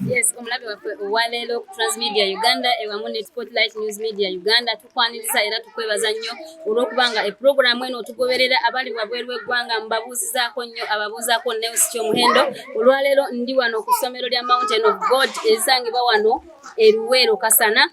Yes, omulabe waffe owaleero ku Transmedia Uganda ewamu ne Spotlight News Media Uganda tukwaniriza era tukwebaza nnyo olw'okubanga eprogramu eno otugoberera abali wabweru w'eggwanga mbabuuzizaako nnyo ababuuzaako Neus Kyomuhendo. Olwaleero ndi wano ku ssomero lya Mountain of God erisangibwa wano e Luweero Kasana.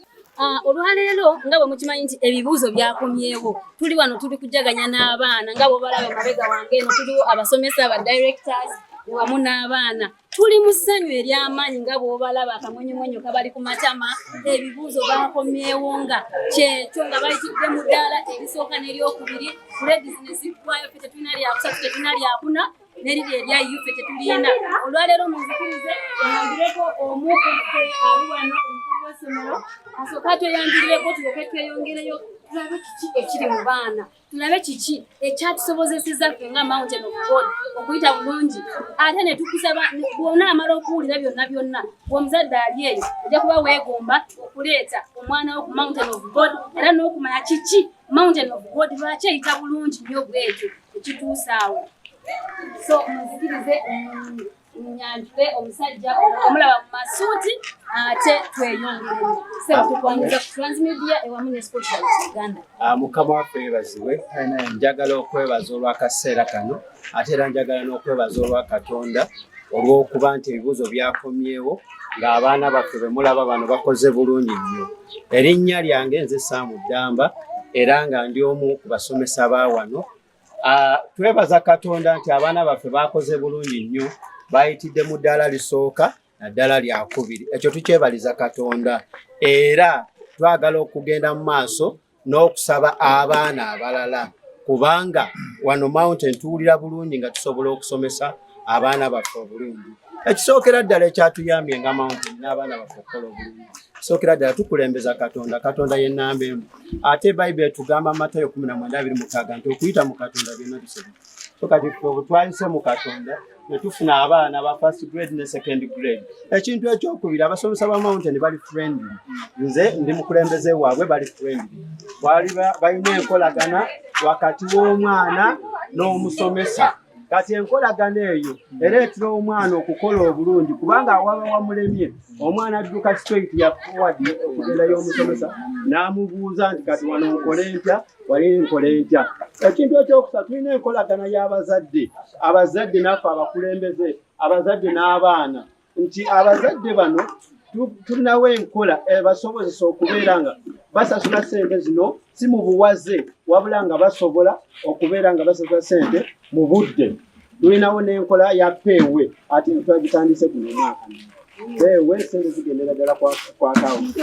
Olwaleero nga bwe mukimanyi nti ebibuuzo byakomyewo, tuli wano tuli kujaganya n'abaana nga bw'obalaba emabega wange eno tuliwo abasomesa aba directors wamu n'abaana. Tuli mu ssanyu ery'amaanyi nga bw'obalaba akamwenyumwenyu kabali ku matama. Ebibuuzo baakomyewo nga kyekyo nga bayitidde mu ddaala erisooka n'eryokubiri. Ladies ne ziggwayo ffe tetulina lyakusatu tetulina lyakuna n'eriri erya yufe tetulina. Olwaleero munzikirize yanjireko omu ali wano omukulu w'essomero asooka tweyanjirireko tulyoke tweyongereyo tulabe kiki ekiri mu baana, tulabe kiki ekyatusobozesezza ffe nga Mountain of God okuyita bulungi. Ate ne tukusaba bw'onaamala okuwulira byonna byonna bw'omuzadde ali eyo ojja kuba weegomba okuleeta omwana wo ku Mountain of God era n'okumanya kiki Mountain of God lwaki eyita bulungi nnyo bwekyo ekituusaawo. So muzikirize nyanjule omusajja omulaba mu masuuti ate tweyongeremu. Sebo tukwaniriza ku Transmedia ewamu ne Spotlight Uganda. Mukama waffe yeebazibwe. Njagala okwebaza olw'akaseera kano ate era njagala n'okwebaza olwa Katonda olw'okuba nti ebibuuzo byakomyewo ng'abaana baffe be mulaba bano bakoze bulungi nnyo. Erinnya lyange nze Saamu Ddamba era nga ndi omu ku basomesa ba wano. Twebaza Katonda nti abaana baffe bakoze bulungi nnyo, bayitidde mu ddaala lisooka na ddaala lyakubiri. Ekyo tukyebaliza Katonda era twagala okugenda mu maaso n'okusaba abaana abalala kubanga wano Mountain tuwulira bulungi nga tusobola okusomesa abaana baffe obulungi. Ekisookera ddala ekyatuyambye nga Mountain n'abaana baffe okukola obulungi, kisookera ddala tukulembeza Katonda. Katonda ye nnamba emu. Ate Bayibuli etugamba Matayo 19:26 nti okuyita mu Katonda byonna bisoboka. So kati twayise mu Katonda ne tufuna abaana ba first grade ne second grade. Ekintu ekyokubiri abasomesa ba Mountain bali friendly. Nze ndi mukulembeze waabwe bali friendly. Balina enkolagana wakati w'omwana n'omusomesa. Kati enkolagana eyo ereetera omwana okukola obulungi kubanga awaba wamulemye omwana adduka straight ya forward okugerayo omusomesa n'amubuuza nti kati wano nkole ntya wali nkole ntya. Ekintu ekyokusatu tulina enkolagana y'abazadde. Abazadde naffe abakulembeze, abazadde n'abaana, nti abazadde bano tulinawo enkola basobozesa okubeera nga basasula ssente zino si mu buwaze wabula nga basobola okubeera nga basasula ssente mu budde. Tulinawo n'enkola ya peewe ate twagitandise guno mwaka. Peewe ssente zigendera ddala kwa akawunti.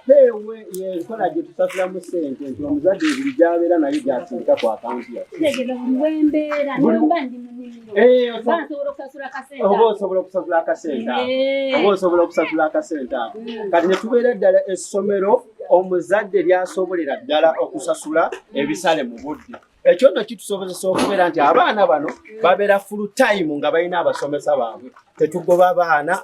Peewe y'enkola gye tusasulamu ssente nti omuzadde ebiri gy'abeera nayo gy'asindika ku akawunti yaffe. Oba osobola okusasula akasente ako. Oba osobola okusasula akasente ako. Kati ne tubeera ddala essomero omuzadde lyasobolera ddala okusasula ebisale mu budde. Ekyo nno kitusobozesa okubeera nti abaana bano babeera full time nga balina abasomesa baabwe. Tetugoba abaana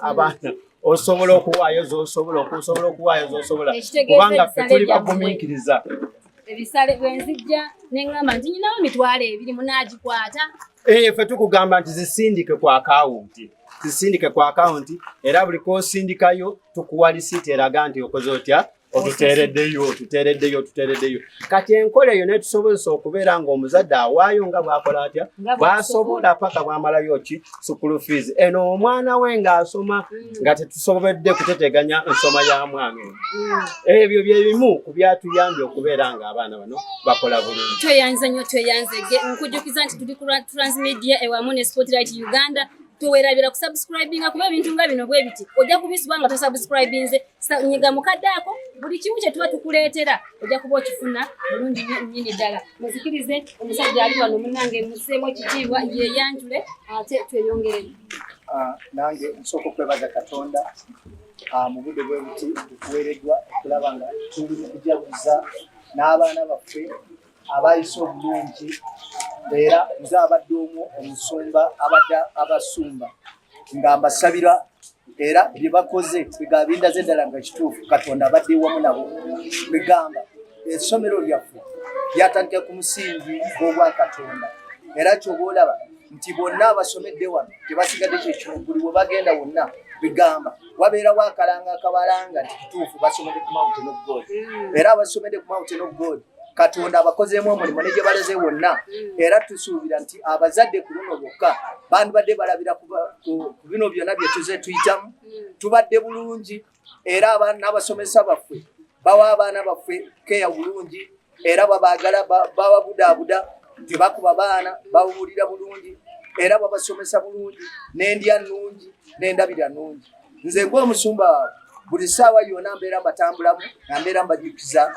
osobola okuwaayo z'osobola okuwaayo z'osobola kubanga ffe tuli bagumiikiriza. Ebisale bwe nzijja ne ngamba nti nyinawo emitwalo 2 munaagikwata. Ffe tukugamba nti zisindike ku akawunti. Zisindike ku akawunti era buli k'osindikayo tukuwa lisiiti eraga nti okoze otya otuteereddeyo. Kati enkola eyo netusobozesa okubeera ng'omuzadde awaayo nga bw'akola atya bw'asobola paka bw'amalayo ki school fees. Eno omwana we ng'asoma nga tetusobodde kuteteganya ensoma ya mwana oyo. Ebyo bye bimu ku byatuyambye okubeera ng'abaana bano bakola bulungi. Tweyanze nnyo tweyanzege nkujjukiza nti tuli ku Transmedia ewamu ne Spotlight Uganda. Tuwerabira ku subscribinga kuba ebintu nga bino bwe biti ojja kubisuba nga tosubscribinze nyiga mukadde ako buli kimu kye tuba tukuleetera ojja kuba okifuna bulungi nnyini ddala. Muzikirize omusajja ali wano munnange museemu ekitiibwa yeyanjule ate tweyongereyo. Nange nsooka okwebaza Katonda mu budde bwe buti tuweereddwa okulaba nga tuli mu kujaguza n'abaana baffe abayise obulungi era nze abadde omu omusumba abadde abasumba nga mbasabira era bye bakoze bigaba bindaze ddala nga kituufu Katonda abadde wamu nabo. Bigamba essomero lyaffe lyatandika ku musingi gw'obwa Katonda era ky'oba olaba nti bonna abasomedde wano tebasigadde kyekimu buli bwe bagenda wonna bigamba wabeerawo akalanga akabalanga nti kituufu basomedde ku Mountain of God era abasomedde ku Mountain of God Katonda abakozeemu omulimu ne gye balaze wonna era tusuubira nti abazadde ku luno bokka bandibadde balabira ku bino byonna bye tuze tuyitamu tubadde bulungi era n'abasomesa baffe bawa abaana baffe keya bulungi era babaagala bababudaabuda tebakuba baana bawulira bulungi era babasomesa bulungi n'endya nnungi n'endabira nnungi nze ng'omusumba buli ssaawa yonna mbeera mbatambulamu nga mbeera mbajjukiza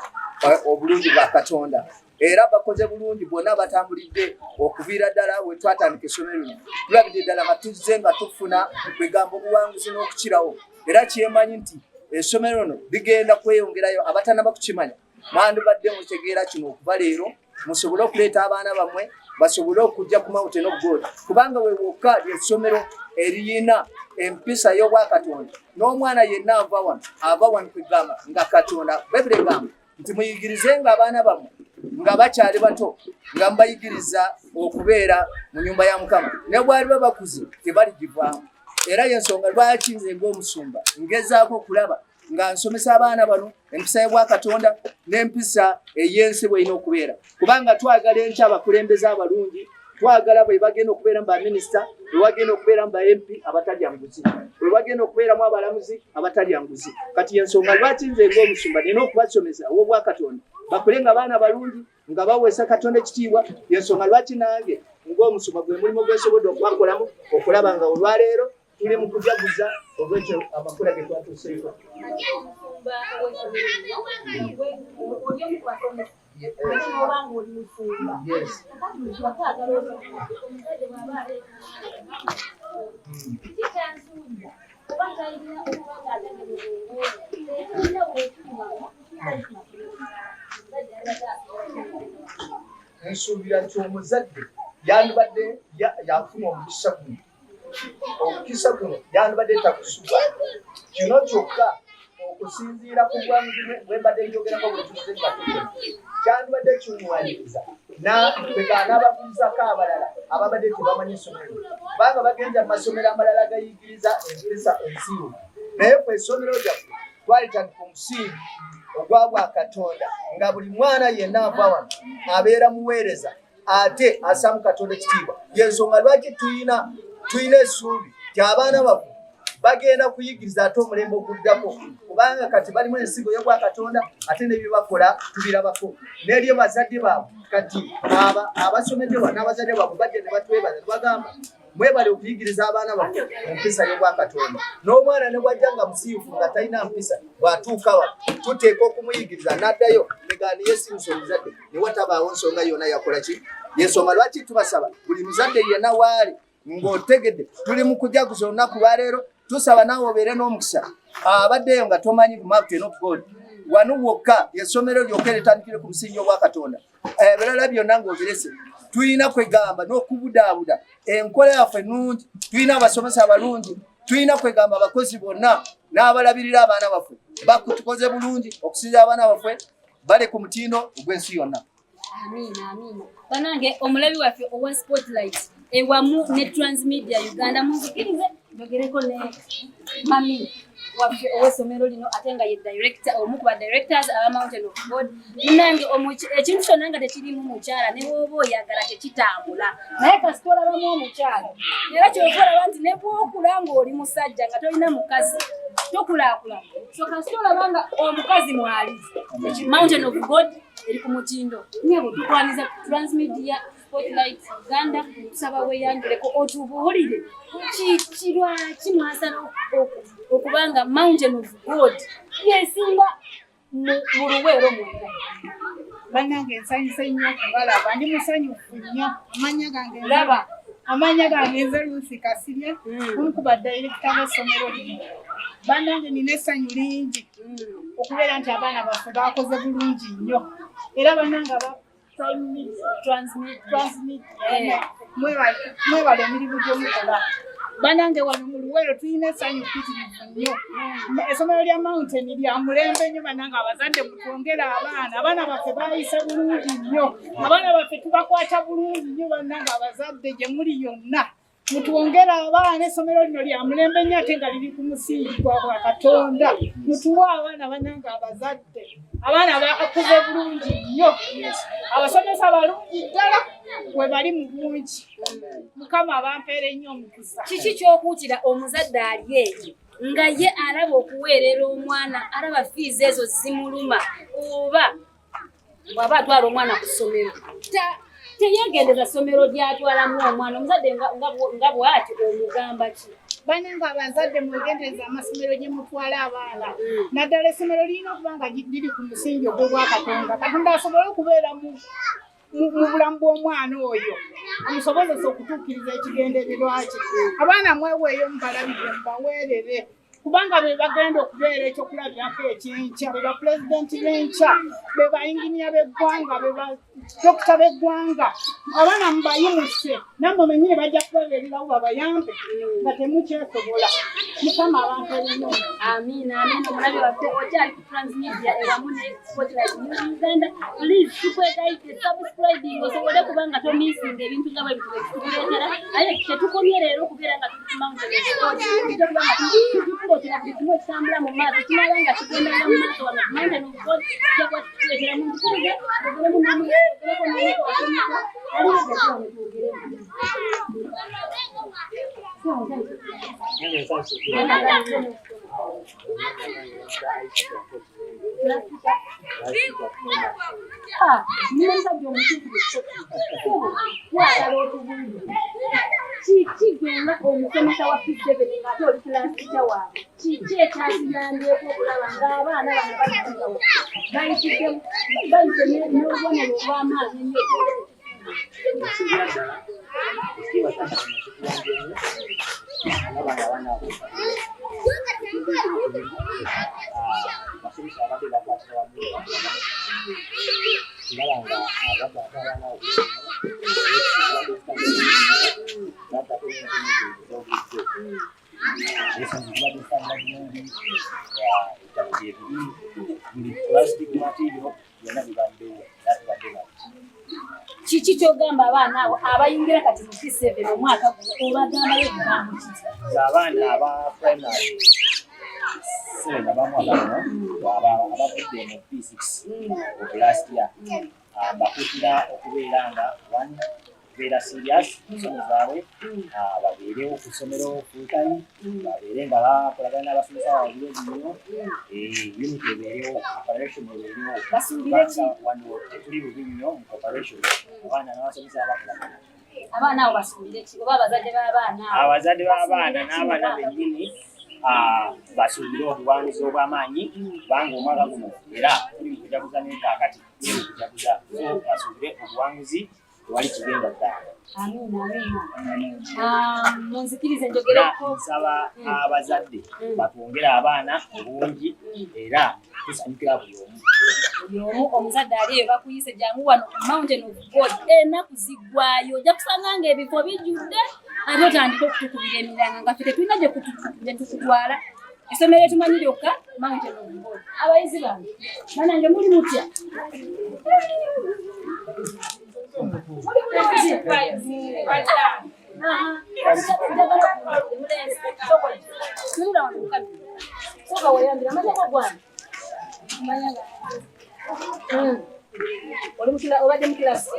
obulungi bwa Katonda era bakoze bulungi bonna batambulidde okuviira ddala we twatandika essomero lino tulabidde ddala nga tuzze nga tufuna kwegamba obuwanguzi n'okukirawo era kyemanyi nti essomero lino ligenda kweyongerayo abatanaba kukimanya mwandibadde mutegeera kino okuva leero musobole okuleeta abaana bammwe basobole okujja ku Mountain of God kubanga we wokka ly'essomero eriyina empisa y'obwakatonda n'omwana yenna ava wano kwegamba nga Katonda Bayibuli egamba nti muyigirizenga abaana bammwe nga bakyali bato nga mubayigiriza okubeera mu nnyumba ya Mukama ne bwali babakuze tebaligivaamu era y'ensonga lwaki nze ng'omusumba ngezaako okulaba nga nsomesa abaana bano empisa y'obwakatonda n'empisa ey'ensi bw'erina okubeera kubanga twagala enkya abakulembeze abalungi twagala bwe bagenda okubeera mu baminisita bwe bagenda okubeera mu ba-MP abatalya nguzi bwe bagenda okubeeramu abalamuzi abatalya nguzi kati y'ensonga lwaki nze ng'omusumba nina okubasomesa ow'obwakatonda bakole nga baana balungi nga baweesa Katonda ekitiibwa y'ensonga lwaki nange ng'omusumba gwe mulimu gwesobodde okubakolamu okulaba nga olwaleero tuli mu kujaguza olwekyo amakula ge twatuuseeko. Nsuubira nti omuzadde yandibadde yafuna omukisa guno yandibadde takusuba kino kyokka okusinziira ku bwangu bwe mbadde njogerako bwe tuze nga tugenda kyandibadde kimuwaniriza n'ababuuzako abalala ababadde tebamanyi essomero kubanga bagenza mu masomero amalala gayigiriza empisa ensiimu naye ku essomero lyaffe twalitandika omusingi ogwa Bwakatonda nga buli mwana yenna ava wano abeera muweereza ate assaamu Katonda ekitiibwa y'ensonga lwaki tuyina essuubi ti abaana baffe bagenda kuyigiriza ate omulembe oguddako kubanga kati balimu ensigo y'Obwakatonda ate ne bye bakola tubirabako n'eri bazadde baabwe kati abasomeddwa n'abazadde baabwe bajja ne batwebaza ne bagamba mwebale okuyigiriza abaana baffe mu mpisa y'Obwakatonda n'omwana ne bwajja nga musiifu nga talina mpisa bw'atuuka wano tuteeka okumuyigiriza n'addayo negaani yeesimusa omuzadde ne watabaawo nsonga yonna yakola ki y'ensonga lwaki tubasaba buli muzadde yenna waali ng'otegedde tuli mu kujaguza olunaku lwaleero tusaba naawe obeere n'omukisa abaddeyo nga tomanyi ku Mountain of God wano wokka y'essomero lyokka eritandikire ku musingi ogw'Akatonda ebirala byonna ng'obirese tulina kwegamba n'okubudaabuda enkola yaffe nnungi tulina abasomesa abalungi tulina kwegamba abakozi bonna n'abalabirira abaana baffe bakutukoze bulungi okusinza abaana baffe bale ku mutindo ogw'ensi yonna. Amiina. Banange omulabi waffe owa Spotlight ewamu ne Transmedia Uganda muzikirize njogereko ne mami waffe ow'essomero lino ate nga ye director omu ku ba directors aba Mountain of God nange ekintu kyonna nga tekirimu mukyala ne bw'oba oyagala tekitambula naye kasita olabamu omukyala era kyova olaba nti ne bw'okula ng'oli musajja nga tolina mukazi tokulaakulana so kasita olaba nga omukazi mwalize Mountain of God eri ku mutindo nyabo tukwaniza Transmedia Spotlight Uganda tusaba weyanjuleko otubuulire lwaki mwasala okubanga Mountain of God yesinga mu luweero mwenda. Bannange nsanyusa nnyo kubalaba ndi musanyufu nnyo amanya gange nze Lucy Kasirye omu ku badirekita b'essomero lino. Bannange nina essanyu lingi okubeera nti abaana baffe bakoze bulungi nnyo era bannange Transmedia mwebale emirimu gyomukola banange wano mu Luwero tulina essanyu ppitirivu nnyo. Essomero lya Mountain lya mulembe nnyo banange abazadde mutwongere abaana baffe baayise bulungi nnyo. Abaana baffe tubakwata bulungi nnyo banange abazadde gye muli yonna. Mutwongere abaana essomero lino lya mulembe nnyo ate nga liri ku musingi gwa Katonda. Mutuwe abaana banange abazadde. Abaana bakuze bulungi nnyo. Abasomesa balungi ddala we bali mu bungi. Mukama bampeere nnyo omukisa. Kiki ky'okuutira omuzadde ali eyo nga ye alaba okuweerera omwana alaba fiizi ezo zimuluma oba bw'aba atwala omwana ku ssomero teyeegendeza ssomero gy'atwalamu omwana omuzadde nga bw'ati omugamba ki? Banange abazadde mwegendereza amasomero gye mutwala abaana. Naddala essomero lirina okuba nga liri ku musingi ogw'obwa Katonda. Katonda asobole okubeera mu bulamu bw'omwana oyo amusobozesa okutuukiriza ekigendererwa kye. Abaana mweweeyo mubalabidde mubaweerere kubanga be bagenda okubeera ekyokulabirako ekyenkya. Be bapulezidenti b'enkya, be bayinginiya b'eggwanga, be badokita b'eggwanga. Abaana mubayimuse nammwe mwennyini bajja kubabeererawo babayambe nga temukyesobola. Mukama abantu erinyo. Amiina, amiina. Omulabi waffe okyali ku Transmedia ewamu ne Spotlight News Uganda. Please tukwegayise subscribing osobole kuba nga tomisinga ebintu nga bwe bituleetera. Aye tetukomye leero okubeera nga tuli ku Mountain Sport. Tukuba nga tukuleetera buli kimu ekitambula mu maaso kinaba nga kigendera mu maaso wano ku Mountain Sport. Kijja kuba tukuleetera mu ntukuze ogelemu n'omugereko n'omuntu wasomesa aliwo gatuwa ne tuwogeremu. Kiki gwenga omusomesa wa P7 ng'ate oli kilasita waabwe kiki ekyakiyambyeko okulaba ng'abaana bano bayitiddemu bayise n'obubonero obw'amaanyi ennyo kiki kyogamba abaana abo abayingira kati mu P7 omwaka guno obagambayo ebigambo kiki? Abaana aba primary 7 abavudde mu P6 last year bakutira okubeera nga kubeera serious ensonga zaabwe babeerewo ku ssomero full time babeere nga bakolagana n'abasomesa babiri nnyo unit ebeerewo operation ebeerewo wano tetuli bubi nnyo mu operation abaana n'abasomesa bakolagana. Abaana abo basuubire ki oba abazadde b'abaana abazadde b'abaana n'abaana bennyini basuubire obuwanguzi obw'amaanyi kubanga omwaka guno era tuli mu kujaguza n'ekaakati tuli mu kujaguza basuubire obuwanguzi tewali kigenda ddala. Munzikirize njogereko nsaba abazadde batwongere abaana obungi era tusanyukira buli omu. Omuzadde ali eyo bakuyise jangu wano ku Mountain of God ennaku ziggwayo ojja kusanga ng'ebifo bijjudde ate otandika okutukubira emiranga nga ffe tetulina gye tukutwala. Essomero etumanyi lyokka Mountain of God. Abayizi bange banange muli mutya? Obadde mu kilasi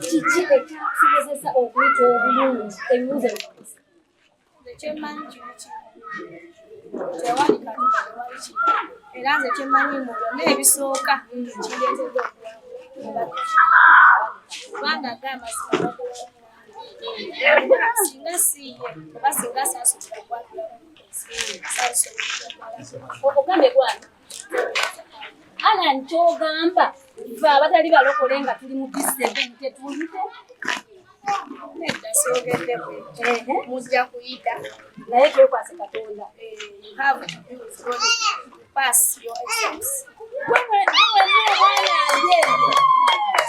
kiki ekyakusobozesa okuyita obulungi ebibuuzo ekyemanyi kino tewali Katonda tewali kino era nze kyemanyi mu byonna ebisooka kindeetedde kubanga g'amazima singa siiye oba singa saasobola okwatula ogambe gwani Alan kyogamba ffe abatali balokole nga tuli mu P7 tetulite nedda soogeddeko mujja kuyita naye twekwase Katonda. you have to be with God to pass your exams. Wewe omwana agende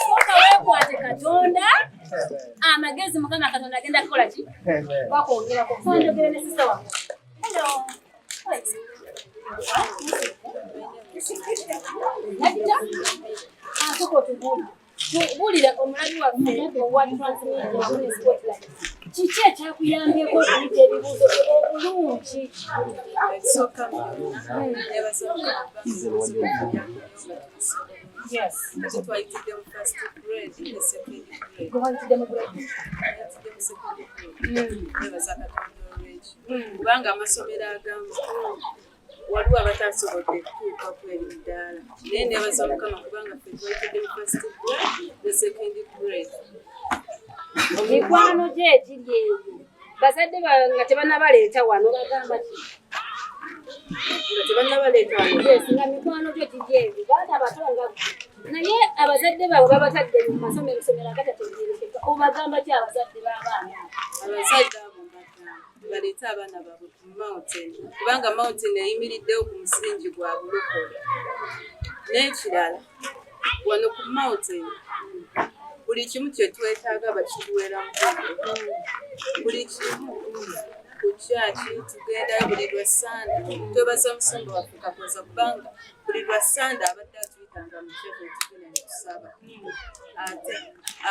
soka weekwa Amagezi Mukama Katonda agenda kukola ki? Bakwongerako. So njogera ne sister wange. Hello. Bulira omulabi waffe owa Transmedia Spotlight. Kiki ekyakuyambyeko okuyita ebibuuzo obulungi? Yes. That's why I did them first grade, the second grade. Go on to them grade. I did them second grade. Kubanga amasomero agamu waliwo abatasobodde kutuuka kwerindaala naye nebaza Mukama kubanga ffe twayitiddemu first grade, the second grade. Mikwano gye egiri eyo bazadde nga tebannabaleeta wano bagamba ki? Nga tebannabaleeta wano. Yes, nga mikwano gye egiri eyo baana abato nga naye abazadde baabwe babatadde mu masomero agatategeerekeka obagamba ki abazadde b'abaana? Abazadde abo baleeta abaana baabwe ku mountain kubanga mountain eyimiriddewo ku musingi gwa bulokole. N'ekirala wano ku mountain buli kimu kye twetaaga bakituweera mu budde. Buli kimu ku kyaki tugendayo buli lwa Sande. Twebaza Musumba waffe Kakoza kubanga buli lwa Sande abadde atuyitanga mu kyefo tugenda ne tusaba. Ate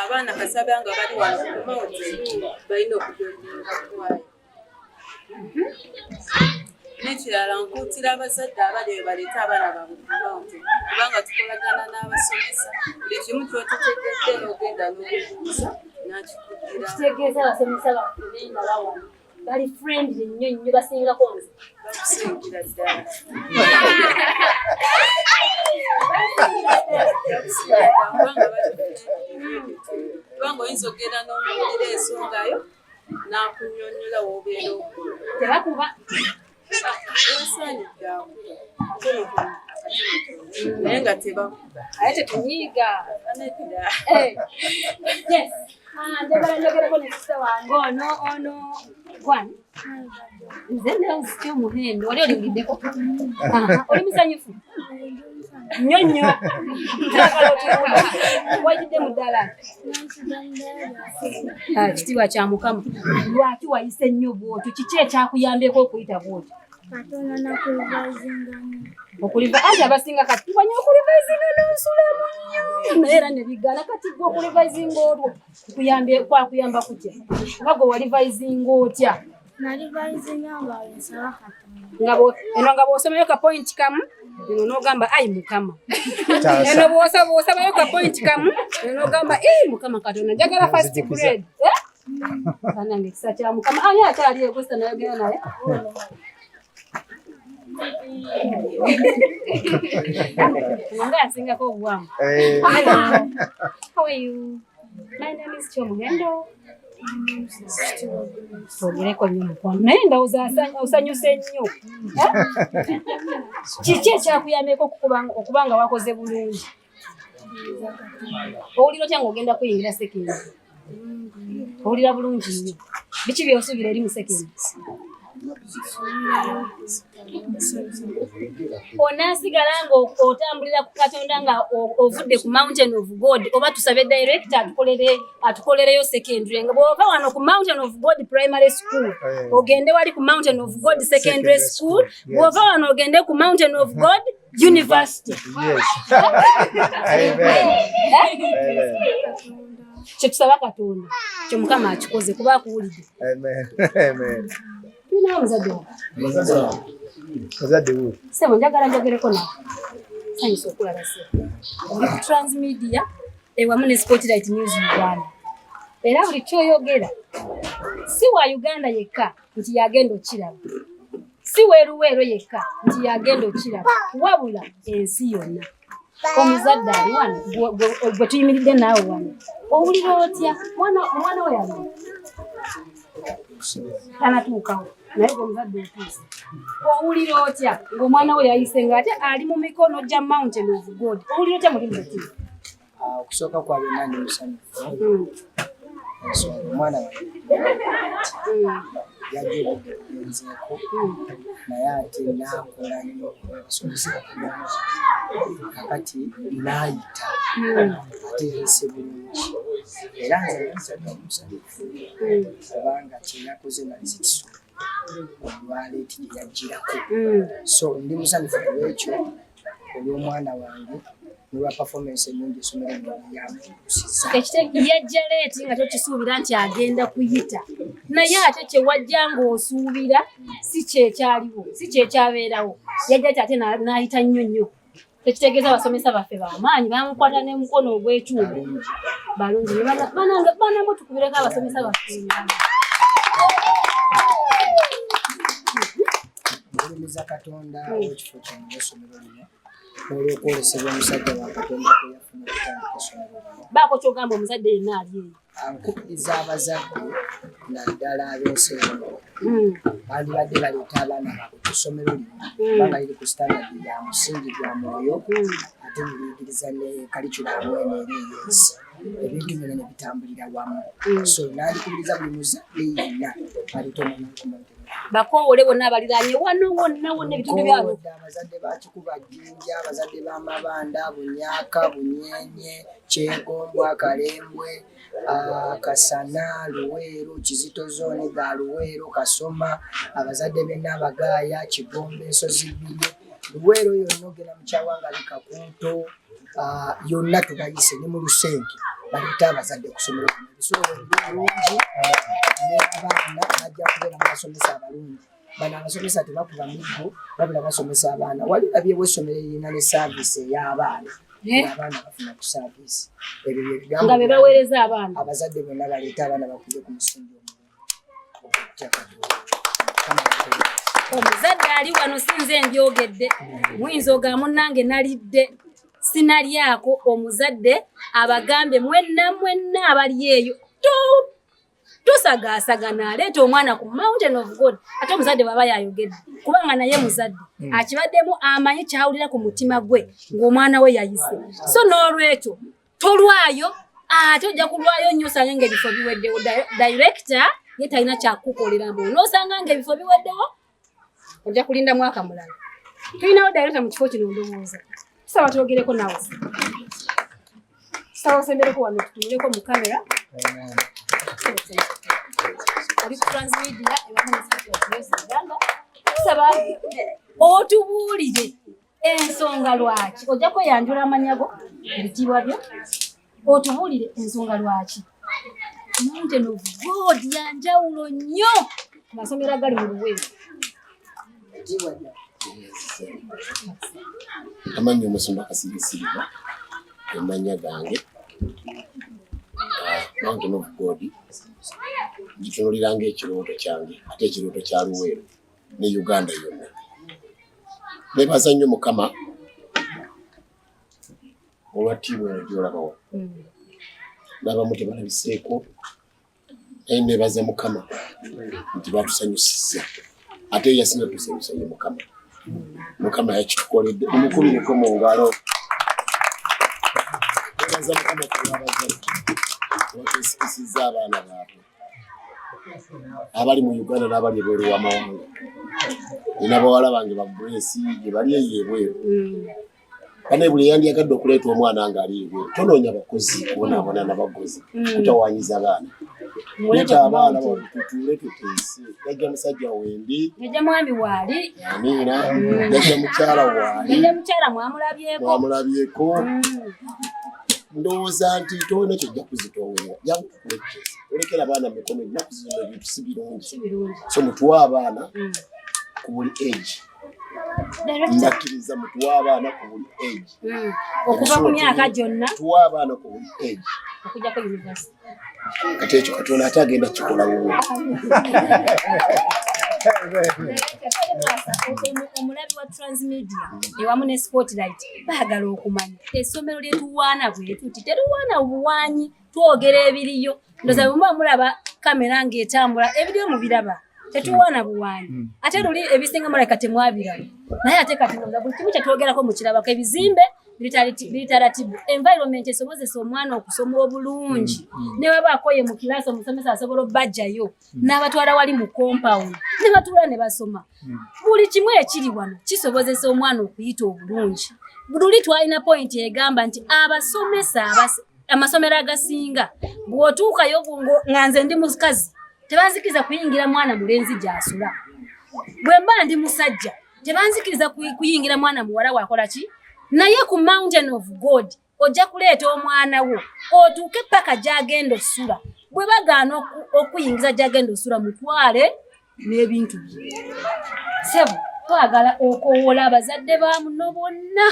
abaana kasaba nga bali wano ku mountain balina okujoyinga kwayo. N'ekirala nkuutira abazadde abali baleeta abaana baabwe ku mountain kubanga tukolagana n'abasomesa buli kimu ky'otutegedde n'ogenda n'okubuuza n'akikuddira. Kitegeeza abasomesa baffe b'endala wano bali friendly nnyo basingako nze. Bakusingira ddala. Kubanga oyinza ogenda n'omuwulira ensongayo n'akunnyonnyola w'obeera okula. Tebakuba. Ewasaanidde naye nga tebakuba. Aye tetunyiiga. Anedda. Yes. Njagala njogereko ne sister wange ono gwani? Nze ndawuzitya omuhendo wali oliwuliddeko? Oli musanyufu? Nnyo. Wayitidde mu ddala? Kitiibwa kya Mukama. Lwaki wayise nnyo bw'otyo? Kiki ekyakuyambyeko okuyita bw'otyo? Katonda nakulivazingana. Okuliva ate abasinga kati banya okulivazinga n'onsulamu nnyo. Naye era ne bigala kati gwe okulivazinga olwo kwakuyamba kutya? Oba gwe walivazinga otya? Nalivazinga nga nsaba Katonda. Eno nga bw'osomayo ka point kamu eno n'ogamba ayi Mukama. Eno bw'osabayo ka point kamu eno n'ogamba Mukama Katonda njagala first grade. Banange ekisa kya Mukama. Ani akyali egwesa nayogera naye? Nga asingako obuwamu. How are you? My name is Chomuhendo. Twogereko nnyo mukwano naye ndowooza osanyuse nnyo. Kiki ekyakuyambeko okuba nga wakoze bulungi? Owulira otya ng'ogenda kuyingira sekendi? Owulira bulungi nnyo. Biki by'osuubira eri mu sekendi? Onaasigala ng'otambulira ku Katonda nga ovudde ku Mountain of God oba tusabe director atukolereyo secondary nga bw'ova wano ku Mountain of God Primary School ogende wali ku Mountain of God Secondary School bw'ova wano ogende ku Mountain of God University. Kye tusaba Katonda kye Mukama akikoze kuba akuwulidde. Amen. Tulina omuzadde wo. Muzadde wo. Sebo njagala njogereko nawe. Sanyusa okulaba sebo. Oli ku Transmedia ewamu ne Spotlight News Uganda. Era buli kyoyogera si wa Uganda yekka nti yagenda okiraba. Si weeruweero yekka nti yagenda okiraba. Wabula ensi yonna. Omuzadde ali wano gwe tuyimiridde naawe wano. Owulira otya? Omwana we yali tanatuukawo naye omuzadde otuuse. Owulira otya ng'omwana we yayise ng'ate ali mu mikono gya Mountain of God? Owulira otya mulimu ki? Okusooka kwa byonna ndi musanyufu. Omwana yajja okugenzeeko naye ate n'akola nnyo abasomesa bulungi kakati n'ayita ate yeese bulungi era nze nsaba omusanyufu kubanga kyeyakoze nalize kisobola olwaleeti gye yagirako so ndi musanyufu olwekyo olw'omwana wange nolwa performance ennungi essomero lyamutuusiza. Yajja leeti nga tokisuubira nti agenda kuyita naye ate kye wajja ng'osuubira si kyekyaliwo si kyekyabeerawo yajja ati ate n'ayita nnyo nnyo. Tekitegeeza abasomesa baffe b'amaanyi bamukwata n'emukono ogw'ekyuma balungi banange tukubireko abasomesa baffe. Olumuza Katonda w'ekifo kyange essomero lino n'olw'okwolesebwa omusajja wa Katonda kwe yafuna okutandika essomero lino. Baako ky'ogamba omuzadde yenna ali eyo. Ankubiriza abazadde naddala ab'ensi eno bandibadde baleeta abaana baabwe ku ssomero lino kubanga liri ku standard ya musingi gwa mwoyo ate neliyigiriza ne kalikulamu eneeriyensi ebintu byonna ne bitambulira wamu so nandikubiriza buli muzadde yenna baleeta omwana kumuntu bakoowole bonna abaliraanye wano wonna ebitundu byabo abazadde ba Kikubajjinja abazadde b'Amabanda Bunyaka Bunyenye Kyegombwa Kalembwe Kasana Luweero Kizito Zooni ga Luweero Kasoma abazadde b'enna Abagaaya Kigombe Ensozi Bbiri Luweero yonna ogenda mu Kyawanga Kakunto yonna tubayise ne mu Lusenke baleeta abazadde ku ssomero lino ebisobola ebirungi n'abaana bajja kubeera mu basomesa abalungi bano abasomesa tebakuba miggo wabula basomesa abaana wali labyewo essomero erina ne saaviisi ey'abaana abaana bafuna ku saaviisi ebyo nga be baweereza abaana abazadde bonna baleeta abaana bakubye ku musingi omuzadde ali wano sinze mbyogedde muyinza ogamba munnange nalidde sinalyako omuzadde abagambye mwenna abali eyo tusagaasagana aleeta omwana ku Mountain of God ate omuzadde bw'aba yayogedde kubanga naye muzadde akibaddemu amanyi kyawulira ku mutima gwe ng'omwana we yayise so n'olwekyo tolwayo ate ojja kulwayo nnyo osange ng'ebifo biweddewo director ye talina kyakukolera mbu n'osanga ng'ebifo biweddewo ojja kulinda mwaka mulala tulinawo director mu kifo kino ndowooza tusaba twogereko nawe tusaba osembereko wano tutunuleko mu kamera oli ku transmedia tusaba otubuulire ensonga lwaki ojja kweyanjula amanyago ebitiibwa byo otubuulire ensonga lwaki Mountain of God yanjawulo nnyo amasomero agali mu Luweero. Amanyi omusumba Kasirisirirwa emanya gange Mountain of God gitunuliranga ekirooto kyange ate ekirooto kya Luweero ne Uganda yonna nebaza nnyo Mukama olwa ttiimu eno gy'olabawo n'abamu tebalabiseeko naye nebaza Mukama nti batusanyusizza ate yasinga tusanyusa ye Mukama yakitukoledde mumukubireko mu ngalo nebaza Mukama kulwabazadde wateesikisizza abaana baabwe abali mu Uganda n'abali ebweru w'amawanga nina bawala bange baburesi gye bali eyo ebweru Kana buli yandiyagadde okuleeta omwana nga ali ebweru tonoonya bakozi kubonaabona n'abagozi kutawaanyiza abaana leeta abaana tutuule tuteese yajja musajja wendi yajja mwami waali amiina yajja mukyala waali yajja mukyala mwamulabyeko ndowooza nti toona kyojja kuzitowera olekera abaana mikono ennaku zino ebintu si birungi so mutuwa abaana ku buli age mbakkiriza mutuwa abaana ku buli age okuva ku myaka gyonna tuwa abaana ku buli age okujjako university kati ekyo Katonda ate agenda kikola wuwe omulabi wa transmedia ewamu ne spotlight baagala okumanya essomero lyetuwaana bwetuti teruwaana obuwaanyi twogera ebiriyo ndoza bwe muba mulaba kamera ng'etambula ebiriyo mubiraba tetuwaana buwaanyi ate luli ebisinga mulabika temwabiraba naye ate kati ndoza buli kimu kyetwogerako mukirabako ebizimbe bilitaratibu environment esobozesa omwana okusoma obulungi ne babaako ye mu kilaasi omusomesa asobola obbajjayo n'abatwala wali mu compound ne batuula ne basoma buli kimu ekiri wano kisobozesa omwana okuyita obulungi luli twalina point egamba nti abasomesa amasomero agasinga bw'otuukayo nga nze ndi mukazi tebanzikiriza kuyingira mwana mulenzi gy'asula. Bwe mba ndi musajja tebanzikiriza kuyingira mwana muwala wakola ki? Naye ku Mountain of God ojja kuleeta omwana wo otuuke paka gy'agenda osula. Bwe bagaana okuyingiza gy'agenda osula mutwale n'ebintu bye. Sebo twagala okoowola abazadde ba muno bonna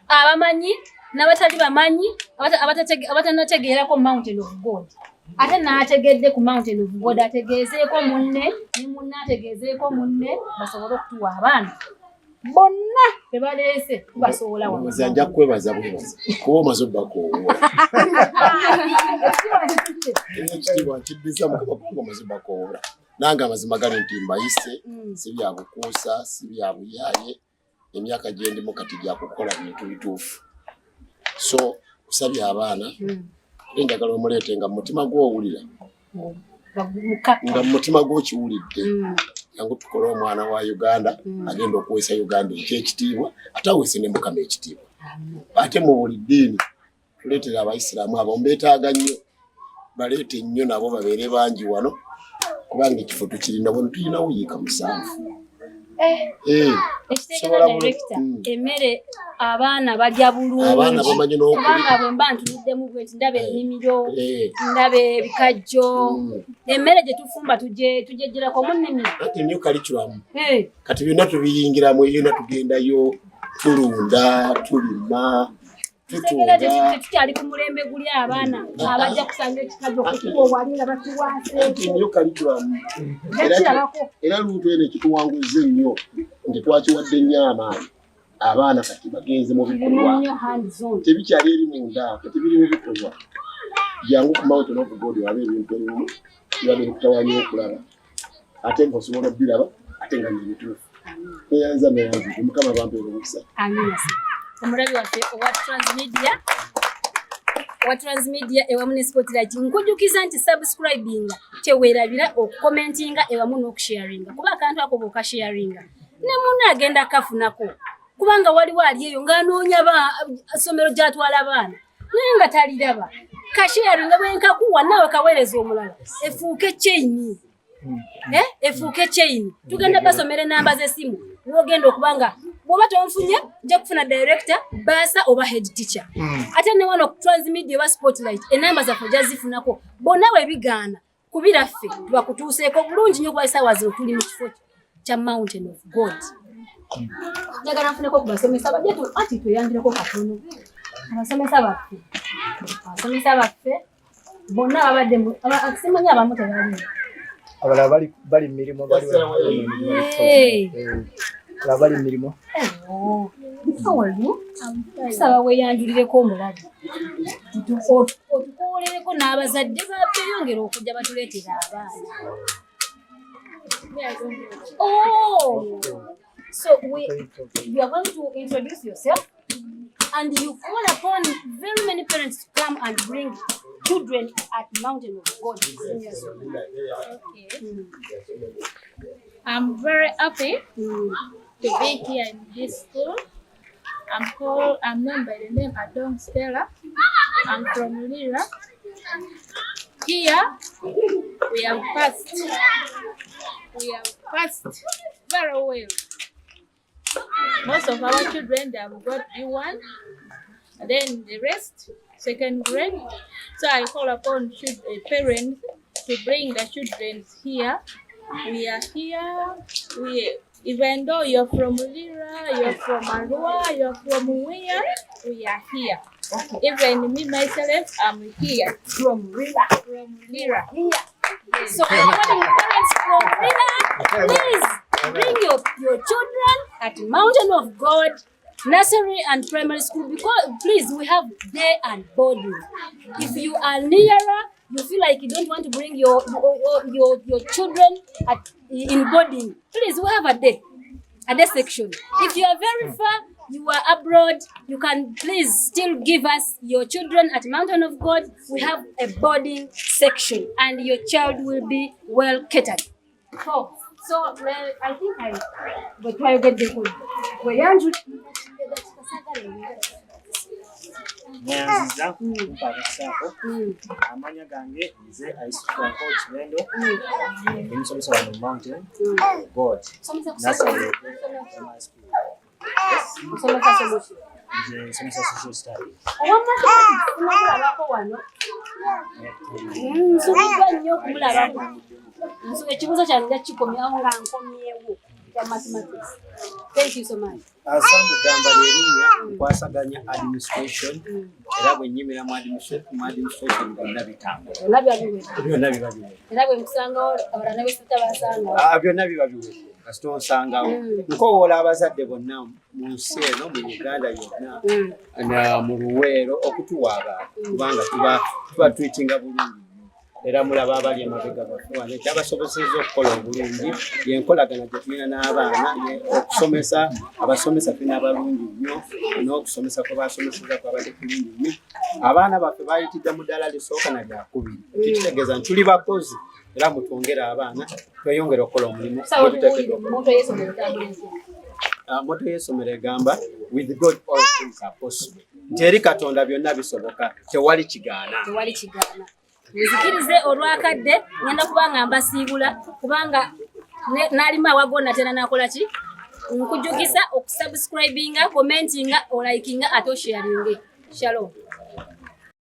abamanyi n'abatali bamanyi abatanategeerako Mountain of God. Ate n'ategedde ku Mountain of God ategeezeeko munne ne munne ategeezeeko munne basobole okutuwa abaana bonna bebaleese tubasobola wano. Nja kwebaza bwebaza kuba omaze obbakoowa ekitiibwa nkiddisa mukama kuba omaze obbakoowa nange amazima gali nti mbayise si bya bukuusa si bya buyaaye emyaka gye ndimu kati gya kukola bintu bituufu. So kusabye abaana njagala omuleete nga mu mutima gw'owulira nga mu mutima gw'okiwulidde yangu tukole omwana wa Uganda agenda okuweesa Uganda ekyekitiibwa ate aweese ne Mukama ekitiibwa. Ate mu buli ddiini tuleetera Abayisiraamu abo mbeetaaga nnyo baleete nnyo nabo babeere bangi wano kubanga ekifo tukirina wano tulina wiika 7. Ekitegeeza director emmere abaana balya bulungi. Abaana bamanyi n'okulya. Kubanga bwe mba ntuliddemu bweti ndaba ennimiro ndaba ebikajjo emmere gye tufumba tujejjerako mu nnimiro. Ate nnyo curriculum. Kati byonna tubiyingiramu yonna tugendayo tulunda tulima tutunga. Tukyali ku mulembe guli abaana abajja kusanga ekikajjo okukuwa wali nga bakiwaase. Nnyo curriculum. Era luutu eno ekituwanguza ennyo nti twakiwadde nnyo amaanyi. Abaana kati bagenze mu bikolwa tebikyali eri munda kati biri mu bikolwa jangu ku Mountain of God wabe ebintu ebimu byabere kutawanya okulaba ate ng'osobola biraba ate nga n'ebituufu neyanza Mukama bampeere omukisa. Amina. Omulabi waffe owa Transmedia ewamu ne Spotlight nkujjukiza nti subscribing teweerabira okukomentinga ewamu n'okusharinga kuba akantu ako bw'okasharinga ne munno agenda kafunako. Kubanga waliwo ali eyo ng'anoonya somero gy'atwala abaana naye nga taliraba kasharinga bwenkakuwa naawe kaweereza omulala efuuke chain. Efuuke chain tugenda basomera enamba z'essimu wogenda okubanga bw'oba tonfunye nja kufuna director baasa oba head teacher. Ate ne wano ku Transmedia oba Spotlight enamba zaffe gyazifunako bonna bwe bigaana kubiraffe tubakutuuseeko bulungi nnyo kuba essaawa zino tuli mu kifo kya Mountain of God. Njagala nfuneko ku basomesa bajja ati tweyanjireko katono. Abasomesa baffe bonna babadde simanyi abamu tebali. Abalala bali mu mirimu bali mirimo. Tusaba weeyanjulireko omulabi otukolereko n'abazadde baffe yongera okujja batuleetera abaana. So you are going to introduce yourself and you call upon very many parents to come and bring children at Mountain of God. Okay. I'm very happy to be here in this school. I'm known by the name Adong Stella. I'm from Lira. Here we have passed very well. Most of our children, they have got B1, and then the rest, second grade. So I call upon parents to bring the children here. We are here. Even though you're from Lira, you're from Arua, you're from where, we are here. Okay. Even me myself, I'm here. From Lira. Here. Yes. So everybody parents from Lira, please bring your children at Mountain of God nursery and primary school, because please, we have day and boarding. If you are nearer, you feel like you don't want to bring your children in boarding, please, we have a day section. If you are very far, you are abroad, you can please still give us your children at Mountain of God. We have a boarding section and your child will be well catered. So I think I will try to get the food. mweyanziza kumpakasaako amanya gange nze Franco Kibendo emusomesa wano Mountain God Nasale nze nsomesa social studies. Nsubidwa nnyo okumulabako. Ekibuuzo kyange nga kikomyawo nga nkomyewo kya mathematics. Thank you so much. Asambu Damba ly'erinnya nkwasaganya administration era bwe nnyimira mu administration byonna bitambula. Byonna biba biwedde. Era bwe nkusangawo abalala ne bwe sitabasangawo. Byonna biba biwedde. Kasita onsangawo. Nkowoola abazadde bonna mu nsi eno mu Uganda yonna mu Luweero okutuwa abantu kubanga tuba tuyitinga bulungi. Era mulaba abali emabega baffe wano ekyabasobosezza okukola obulungi yenkolagana gye tulina n'abaana okusomesa abasomesa tulina abalungi nnyo n'okusomesa kwe basomeseza kwabadde kulungi nnyo. Abaana baffe bayitidde mu ddala lisooka na lyakubiri. Ekyo kitegeeza nti tuli bakozi era mutwongere abaana tweyongere okukola omulimu. Moto y'essomero egamba with God all things are possible. Nti eri Katonda byonna bisoboka, tewali kigaana. Nzikirize olwakadde ngenda kubanga mbasiibula kubanga nalima awagonna tena nakola ki nkujugisa okusubscribinga commentinga olikinga ate osharinge. Shalom.